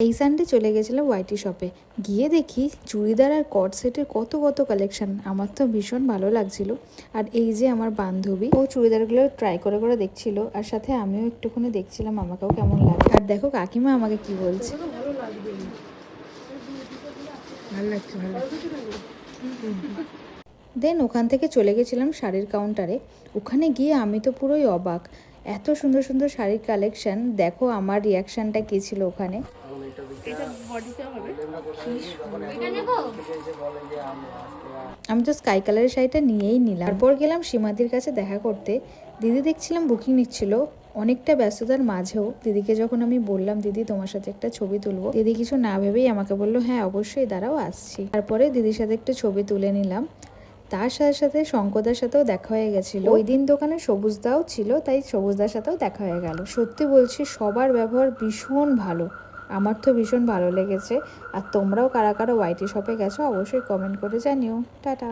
এই সানডে চলে গেছিলাম ওয়াইটি শপে, গিয়ে দেখি চুড়িদার আর কট সেটের কত কত কালেকশন। আমার তো ভীষণ ভালো লাগছিল। আর এই যে আমার বান্ধবী, ও চুড়িদারগুলো ট্রাই করে করে দেখছিল, আর সাথে আমিও একটুখানি দেখছিলাম আমাকেও কেমন লাগে। আর দেখো কাকিমা আমাকে কি বলছে। দেন ওখান থেকে চলে গেছিলাম শাড়ির কাউন্টারে। ওখানে গিয়ে আমি তো পুরোই অবাক, এত সুন্দর সুন্দর শাড়ির কালেকশন। দেখো আমার রিয়াকশানটা কী ছিল ওখানে। আমি তো স্কাই কালারের শাড়িটা নিয়েই নিলাম। তারপর গেলাম সীমাদির কাছে দেখা করতে। দিদি দেখছিলাম বুকিং নিচ্ছিল। অনেকটা ব্যস্ততার মাঝেও দিদিকে যখন আমি বললাম, দিদি তোমার সাথে একটা ছবি তুলবো, দিদি কিছু না ভেবেই আমাকে বললো, হ্যাঁ অবশ্যই, দাঁড়াও আসছি। তারপরে দিদির সাথে একটা ছবি তুলে নিলাম। তার সাথে সাথে শঙ্করদার সাথেও দেখা হয়ে গেছিল। ওই দিন দোকানে সবুজদাও ছিল, তাই সবুজদার সাথেও দেখা হয়ে গেল। সত্যি বলছি, সবার ব্যবহার ভীষণ ভালো, আমার তো ভীষণ ভালো লেগেছে। আর তোমরাও কারা কারা ওয়াইটি শপে গেছো অবশ্যই কমেন্ট করে জানিও। টাটা।